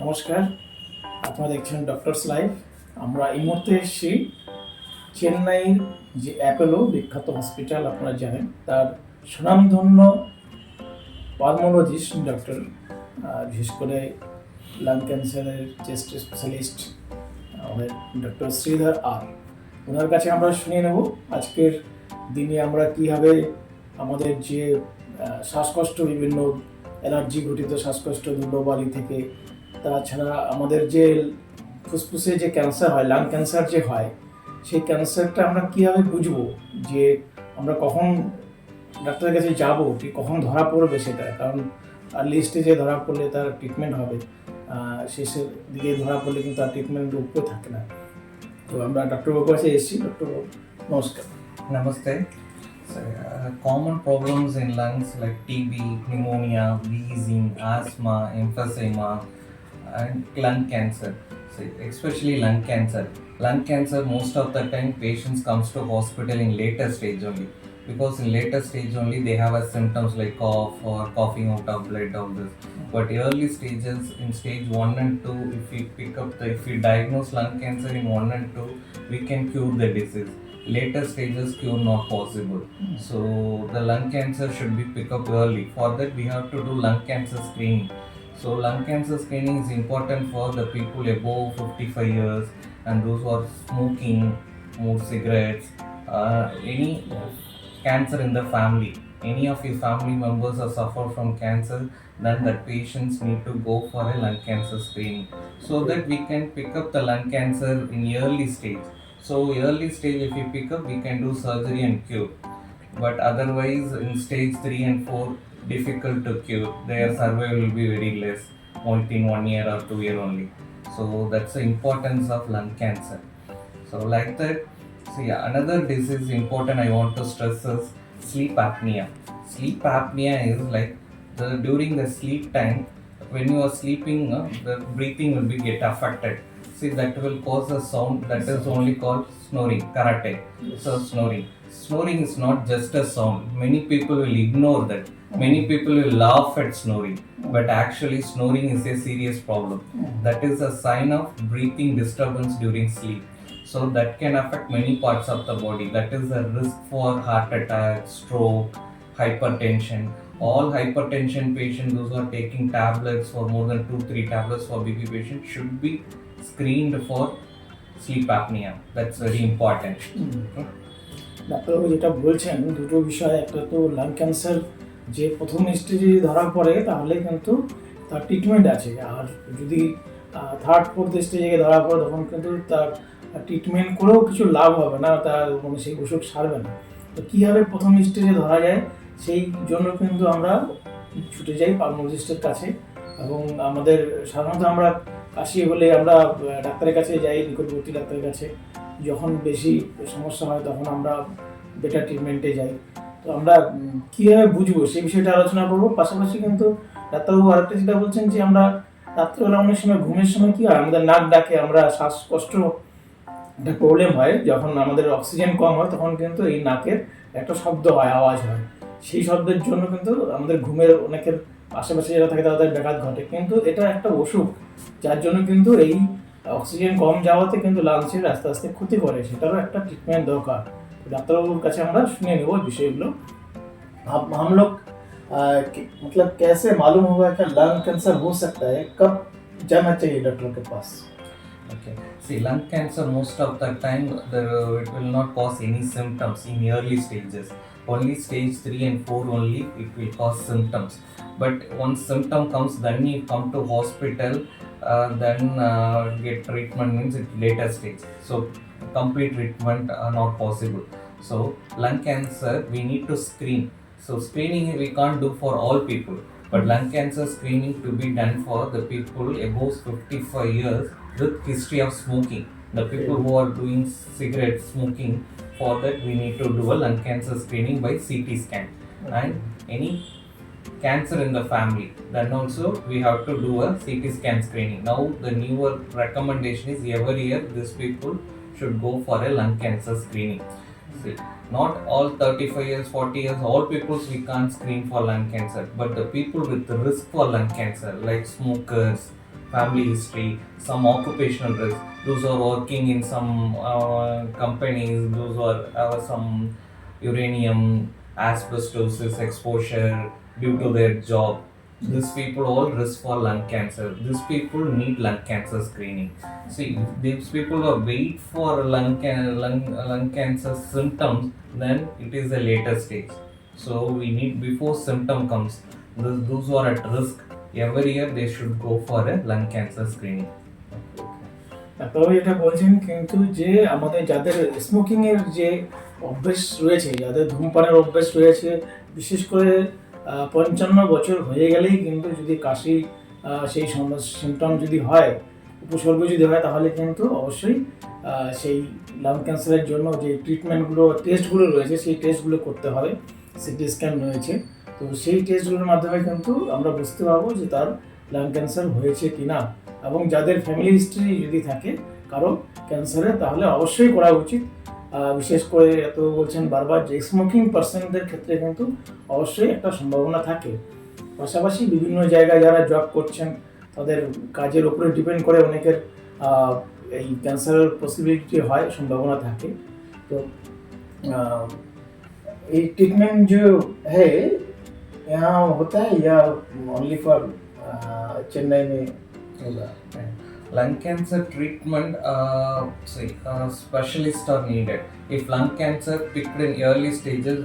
নমস্কার, আপনারা দেখছেন ডক্টরস লাইফ। আমরা এই মুহূর্তে এসেছি চেন্নাইয়ের যে অ্যাপোলো বিখ্যাত হসপিটাল আপনারা জানেন, তার সুনামধন্য পালমোলজিস্ট ডক্টর, বিশেষ করে লাং ক্যান্সারের চেস্ট স্পেশালিস্ট ডক্টর শ্রীধর আর, ওনার কাছে আমরা শুনে নেব আজকের দিনে আমরা কীভাবে আমাদের যে শ্বাসকষ্ট, বিভিন্ন অ্যালার্জি ঘটিত শ্বাসকষ্ট, ধুলোবালি থেকে, তাছাড়া আমাদের যে ফুসফুসে যে ক্যান্সার হয়, লাং ক্যান্সার যে হয়, সেই ক্যান্সারটা আমরা কীভাবে বুঝবো যে আমরা কখন ডাক্তারের কাছে যাবো, কি কখন ধরা পড়বে সেটা। কারণ আর্লি স্টেজে ধরা পড়লে তার ট্রিটমেন্ট হবে, শেষের দিকে ধরা পড়লে কিন্তু তার ট্রিটমেন্ট উপরে থাকে না। তো আমরা ডক্টরবাবুর কাছে এসেছি। ডক্টরবাবু নমস্কার। Namaste. So, common problems in lungs like TB, pneumonia, wheezing, asthma, emphysema, and lung cancer. So, especially lung cancer. Lung cancer, most of the time patients comes to hospital in later stage only. Because in later stage only they have a symptoms like cough or coughing out of blood, all this. But early stages, in stage 1 and 2, if we diagnose lung cancer in 1 and 2, we can cure the disease. Later stages cure not possible. So the lung cancer should be picked up early. For that we have to do lung cancer screening. So lung cancer screening is important for the people above 55 years and those who are smoking more cigarettes, any cancer in the family. Any of your family members are suffer from cancer, then that patients need to go for a lung cancer screening so that we can pick up the lung cancer in early stage. So early stage if we pick up, we can do surgery and cure. But otherwise in stage 3 and 4, difficult to cure. Their survival will be very less, within 1 year or 2 year only. So that's the importance of lung cancer. So like that, see another disease important I want to stress is sleep apnea. Sleep apnea is like during the sleep time, when you are sleeping, the breathing will be get affected. See, that will cause a sound that is only called snoring, karate. So snoring. Snoring is not just a sound. Many people will ignore that. Many people will laugh at snoring. But actually snoring is a serious problem. That is a sign of breathing disturbance during sleep. So that can affect many parts of the body. That is a risk for heart attack, stroke, hypertension. All hypertension patients, those who are taking tablets for more than 2-3 tablets for BP patients, should be screened for sleep apnea. That's very important. ডাক্তারবাবু যেটা বলছেন, দুটো বিষয়। একটা তো lung cancer যে প্রথম স্টেজে ধরা পড়ে তাহলে কিন্তু তার ট্রিটমেন্ট আছে, আর যদি থার্ড ফোর্থ স্টেজে ধরা পড়ে তখন কিন্তু তার ট্রিটমেন্ট করেও কিছু লাভ হবে না, তার মানে সেই অসুখ সারবে না। তো কীভাবে প্রথম স্টেজে ধরা যায় সেই জন্য কিন্তু আমরা ছুটে যাই পালমোলজিস্টের কাছে। এবং আমাদের সাধারণত আমরা কাশি হলে আমরা ডাক্তারের কাছে যাই, নিকটবর্তী ডাক্তারের কাছে। যখন বেশি সমস্যা হয় তখন আমরা বেটার ট্রিটমেন্টে যাই। তো আমরা কীভাবে বুঝবো সেই বিষয়টা আলোচনা করবো। পাশাপাশি কিন্তু ডাক্তারবাবু আরেকটা যেটা বলছেন যে আমরা রাত্রেবেলা অনেক সময় ঘুমের সময় কী হয়, আমাদের নাক ডাকে, আমরা শ্বাসকষ্ট একটা প্রবলেম হয়, যখন আমাদের অক্সিজেন কম হয় তখন কিন্তু এই নাকের একটা শব্দ হয়, আওয়াজ হয়। সেই শব্দের জন্য কিন্তু আমাদের ঘুমের অনেকের আশেপাশে যারা থাকে তাদের ব্যাঘাত ঘটে। কিন্তু এটা একটা অসুখ, যার জন্য কিন্তু এই অক্সিজেন কম যাওয়াতে কিন্তু লাংসের আস্তে আস্তে ক্ষতি করে, সেটারও একটা ট্রিটমেন্ট দরকার। ডাক্তারবাবুর কাছে আমরা শুনে নেব বিষয়গুলো। हम लोग मतलब कैसे मालूम होगा कि लंग कैंसर हो सकता है, कब जाना चाहिए डॉक्टर के पास? Okay. See, lung cancer most of the time it will not cause any symptoms in early stages. Only stage 3 and 4 only it will cause symptoms. But once symptom comes, then you come to hospital, then get treatment means it later stage. So complete treatment are not possible. So lung cancer we need to screen. So screening we can't do for all people, but lung cancer screening to be done for the people above 55 years with history of smoking. The people who are doing cigarette smoking, for that we need to do a lung cancer screening by CT scan. And any cancer in the family, then also we have to do a CT scan screening. Now the newer recommendation is every year these people should go for a lung cancer screening. See, not all 35 years, 40 years, all people we can't screen for lung cancer, but the people with the risk for lung cancer like smokers, family history, some occupational risk. Those who are working in some companies, those who are some uranium, asbestosis exposure due to their job. These people all risk for lung cancer. These people need lung cancer screening. See, if these people are wait for lung cancer symptoms, then it is a later stage. So we need before symptom comes. Those who are at risk, every year they should go for a lung cancer screening. ডাক্তারবাবু এটা বলছেন কিন্তু যে আমাদের যাদের smoking এর যে অভ্যেস রয়েছে, যাদের ধূমপানের অভ্যেস রয়েছে, বিশেষ করে 55 বছর হয়ে গেলেই কিন্তু যদি কাশি সেই সিমটম যদি হয়, উপসর্গ যদি হয়, তাহলে কিন্তু অবশ্যই সেই লাং ক্যান্সারের জন্য যে ট্রিটমেন্টগুলো টেস্টগুলো রয়েছে সেই টেস্টগুলো করতে হবে। সিটি স্ক্যান রয়েছে, তো সেই টেস্টগুলোর মাধ্যমে কিন্তু আমরা বুঝতে পারবো যে তার লাং ক্যান্সার হয়েছে কি না। এবং যাদের ফ্যামিলি হিস্ট্রি যদি থাকে কারো ক্যান্সারের, তাহলে অবশ্যই করা উচিত। বিশেষ করে এত বলছেন বারবার যে স্মোকিং পার্সনদের ক্ষেত্রে কিন্তু অবশ্যই একটা সম্ভাবনা থাকে। পাশাপাশি বিভিন্ন জায়গায় যারা জব করছেন তাদের কাজের উপরে ডিপেন্ড করে অনেকের এই ক্যান্সারের পসিবিলিটি হয়, সম্ভাবনা থাকে। তো ये ट्रीटमेंट जो है यहाँ होता है या ओनली फॉर चेन्नई में होगा? Lung cancer treatment, specialists are needed. If lung cancer picked in early stages,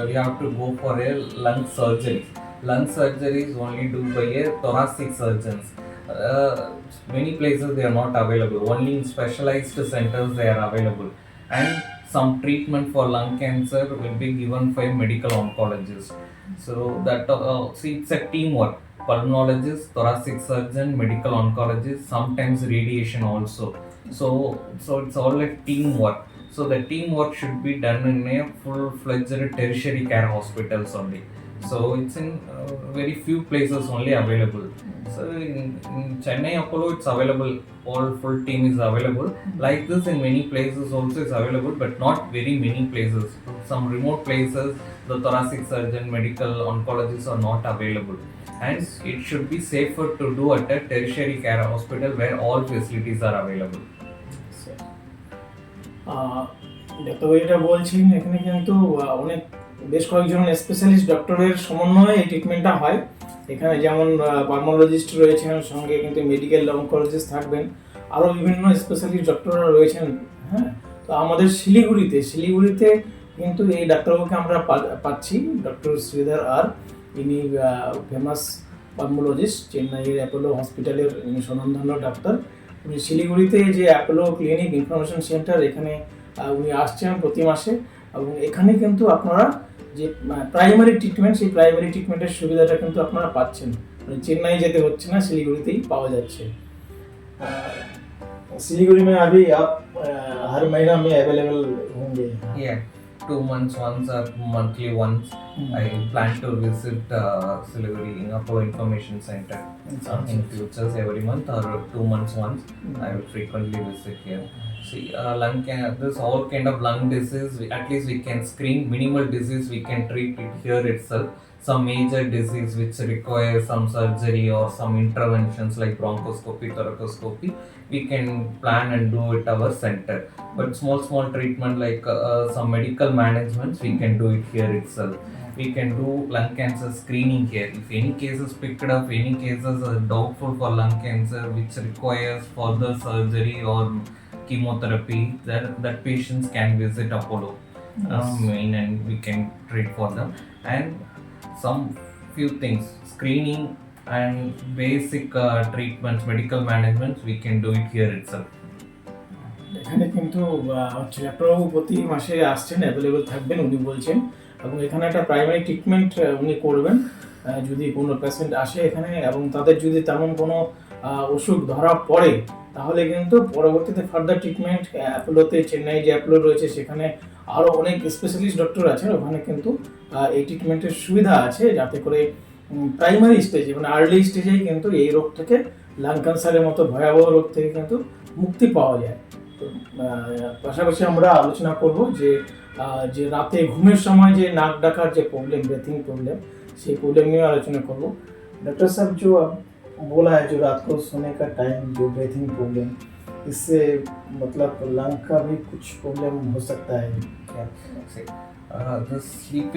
we have to go for a lung surgery. Lung surgery is only done by a thoracic surgeons. Many places they are not available. Only in specialized centers they are available. And some treatment for lung cancer will be given by a medical oncologist. So that see, it's a teamwork. Pulmonologist, thoracic surgeon, medical oncologist, sometimes radiation also. So it's all like teamwork. So the teamwork should be done in a full-fledged tertiary care hospitals only. So it's in very few places only available. So in Chennai Apollo it's available, all full team is available. Like this in many places also is available, but not very many places. Some remote places the thoracic surgeon, medical oncologists are not available. And it should be safer to do at a tertiary care hospital where all facilities are available. ডাক্তারবাবু এটা বলছেন এখানে কিন্তু অনেক বেশ কয়েকজন specialist ডক্টরের সমন্বয়ে এই ট্রিটমেন্টটা হয়। এখানে যেমন পালমোলজিস্ট রয়েছেন, সঙ্গে কিন্তু মেডিকেল অনকোলজিস্ট থাকবেন, আরও বিভিন্ন স্পেশালিস্ট ডক্টররা রয়েছেন। হ্যাঁ, তো আমাদের শিলিগুড়িতে কিন্তু এই ডাক্তারবাবুকে আমরা পাচ্ছি, ডক্টর শ্রীধর আর। ইনি ফেমাস পালমোলজিস্ট, চেন্নাইয়ের অ্যাপোলো হসপিটালের ইনি স্বনামধন্য ডাক্তার। উনি শিলিগুড়িতে যে অ্যাপোলো ক্লিনিক ইনফরমেশন সেন্টার, এখানে উনি আসছেন প্রতি মাসে। এবং এখানে কিন্তু আপনারা যে প্রাইমারি ট্রিটমেন্ট, সেই প্রাইমারি ট্রিটমেন্টের সুবিধাটা কিন্তু আপনারা পাচ্ছেন, মানে চেন্নাই যেতে হচ্ছে না, শিলিগুড়িতেই পাওয়া যাচ্ছে। শিলিগুড়ি में अभी आप हर महीना में अवेलेबल होंगे? Yeah, 2 months once or monthly once. I plan to visit Siliguri Apollo Information Center. In future, every month or 2 months once, I will frequently visit here. See, lung cancer, this all kind of lung disease, at least we can screen. Minimal disease we can treat it here itself. Some major disease which requires some surgery or some interventions like bronchoscopy, thoracoscopy, we can plan and do it our center. But small treatment like some medical managements, we can do it here itself. We can do lung cancer screening here. If any cases picked up, any cases are doubtful for lung cancer which requires further surgery or chemotherapy, that patients can visit Apollo main and we can treat for them. And some few things, screening and basic treatments, medical management, we can do it here itself. এখানে কিন্তু ডাক্তারবাবু প্রতি মাসে আসছেন, available থাকবেন উনি বলছেন। এবং এখানে একটা প্রাইমারি ট্রিটমেন্ট উনি করবেন যদি কোনো পেশেন্ট আসে এখানে, এবং তাদের যদি তেমন কোনো অসুখ ধরা পড়ে, তাহলে কিন্তু পরবর্তীতে ফার্দার ট্রিটমেন্ট অ্যাপোলোতে, চেন্নাই যে অ্যাপোলো রয়েছে সেখানে আরও অনেক স্পেশালিস্ট ডক্টর আছেন, ওখানে কিন্তু এই ট্রিটমেন্টের সুবিধা আছে, যাতে করে প্রাইমারি স্টেজে, মানে আর্লি স্টেজেই কিন্তু এই রোগ থেকে, লাং ক্যান্সারের মতো ভয়াবহ রোগ থেকে কিন্তু মুক্তি পাওয়া যায়। তো পাশাপাশি আমরা আলোচনা করব যে রাতে ঘুমের সময় যে নাক ডাকার যে প্রবলেম, ব্রেথিং প্রবলেম, সেই প্রবলেম নিয়ে আলোচনা করব। डॉक्टर साहब, जो बोला है जो रात को सोने का टाइम जो ब्रीथिंग प्रॉब्लम, इससे मतलब लंग का भी कुछ प्रॉब्लम हो सकता है। Yeah. See, the sleep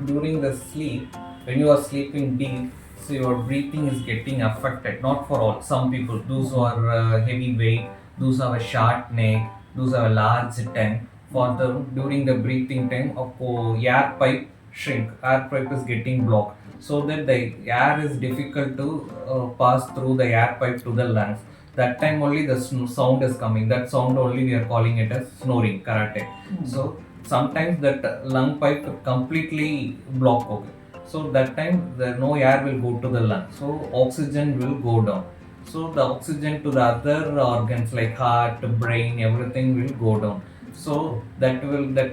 during the sleep, when you are sleeping deep, so your breathing is getting affected. Not for all. Some people, those who are heavy weight, those who have a short neck, those who have a large tongue, for them during the breathing time, air pipe shrink. Air pipe is getting blocked, so that the air is difficult to pass through the air pipe to the lungs. That time only the sound is coming. That sound only we are calling it as snoring, karate. So sometimes that lung pipe completely block. Okay. So that time there no air will go to the lung. So oxygen will go down. So the oxygen to the other organs like heart, brain, everything will go down. So that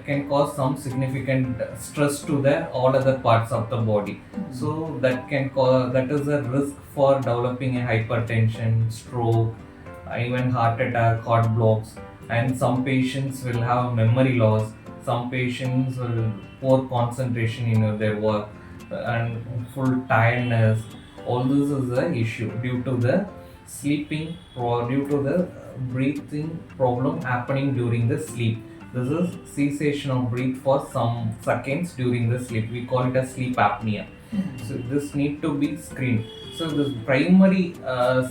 can cause some significant stress to the all other parts of the body. So that is a risk for developing a hypertension, stroke, even heart attack, heart blocks, and some patients will have memory loss. Some patients will poor concentration in their work and full tiredness. All this is the issue due to the sleeping or due to the breathing problem happening during the sleep. This is cessation of breath for some seconds during the sleep. We call it as sleep apnea. So this need to be screened. So the primary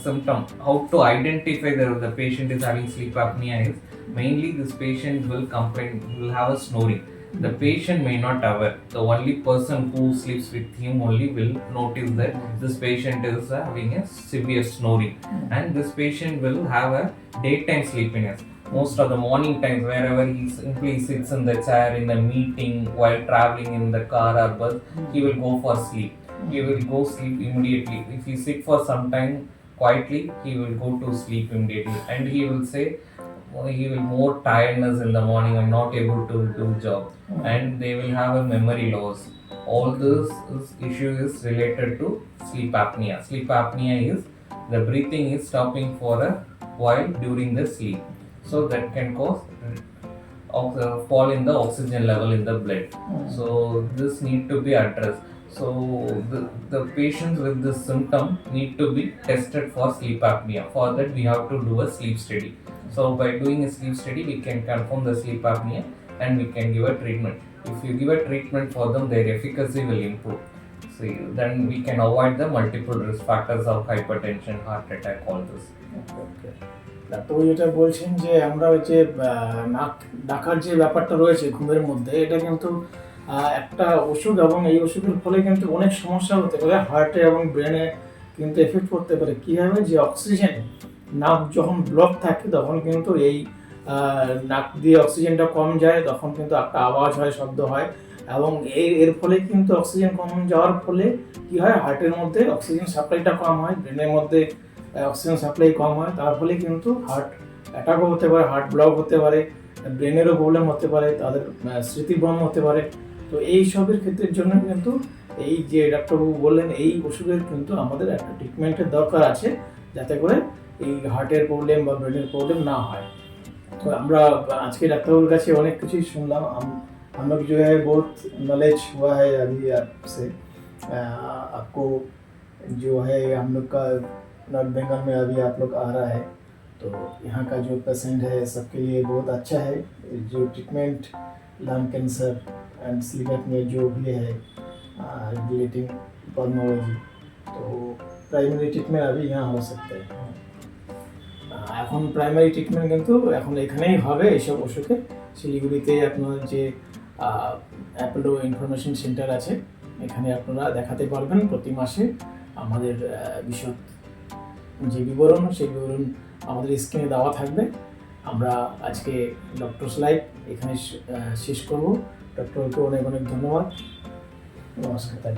symptom, how to identify the patient is having sleep apnea is mainly this patient will have a snoring. The patient may not aware. The only person who sleeps with him only will notice that this patient is having a severe snoring, and this patient will have a daytime sleepiness. Most of the morning times, wherever he simply sits in the chair in the meeting, while traveling in the car or bus, he will go for sleep. He will go sleep immediately. If he sit for some time quietly, he will go to sleep immediately, and he will say he will more tiredness in the morning. I'm not able to do job, and they will have a memory loss. All this issue is related to sleep apnea. Sleep apnea is the breathing is stopping for a while during the sleep. So that can cause fall in the oxygen level in the blood. So this need to be addressed. So the patients with this symptom need to be tested for sleep apnea. For that we have to do a sleep study. So by doing a sleep study we can confirm the sleep apnea and we can give a treatment. If you give a treatment for them, their efficacy will improve. So then we can avoid the multiple risk factors of hypertension, heart attack, all this. ওকে, ডাক্তারবাবু যেটা বলছেন যে আমরা ওই যে নাক ডাকার যে ব্যাপারটা রয়েছে ঘুমের মধ্যে, এটা কিন্তু একটা ওষুধ, এবং এই ওষুধের ফলে কিন্তু অনেক সমস্যা হতে পারে, হার্টে এবং ব্রেনে কিন্তু এফেক্ট করতে পারে। কীভাবে যে অক্সিজেন নাক যখন ব্লক থাকে তখন কিন্তু এই নাক দিয়ে অক্সিজেনটা কম যায়, তখন কিন্তু একটা আওয়াজ হয়, শব্দ হয়, এবং এর ফলে কিন্তু অক্সিজেন কম যাওয়ার ফলে কী হয়, হার্টের মধ্যে অক্সিজেন সাপ্লাইটা কম হয়, ব্রেনের মধ্যে অক্সিজেন সাপ্লাই কম হয়, তার ফলে কিন্তু হার্ট অ্যাটাকও হতে পারে, হার্ট ব্লক হতে পারে, ব্রেনেরও প্রবলেম হতে পারে, তাদের স্মৃতিভ্রম হতে পারে। তো এই সবের ক্ষেত্রের জন্য কিন্তু এই যে ডাক্তারবাবু বললেন এই ওষুধের কিন্তু আমাদের একটা ট্রিটমেন্টের দরকার আছে, যাতে করে এই হার্টের প্রবলেম বা ব্রেনের প্রবলেম না হয়। तो আমরা আজকে ডাক্তারবাবুর কাছে অনেক কিছুই শুনলাম। हम लोग जो है बहुत नॉलेज हुआ है अभी आपसे। आपको जो है हम लोग का नॉर्थ बंगाल में अभी आप लोग आ रहा है, तो यहाँ का जो पेशेंट है सबके लिए बहुत अच्छा है। जो treatment lung cancer and sleep में जो भी है रिलेटिंग पल्मोलॉजी, तो प्राइमरी ट्रीटमेंट अभी यहाँ हो सकते हैं। এখন প্রাইমারি ট্রিটমেন্ট কিন্তু এখন এখানেই হবে এইসব ওষুধে। শিলিগুড়িতে আপনার যে অ্যাপোলো ইনফরমেশন সেন্টার আছে, এখানে আপনারা দেখাতে পারবেন প্রতি মাসে। আমাদের বিশদ যে বিবরণ, সেই বিবরণ আমাদের স্ক্রিনে দেওয়া থাকবে। আমরা আজকে ডক্টরস লাইভ এখানে শেষ করব। ডক্টরকে অনেক অনেক ধন্যবাদ। নমস্কার।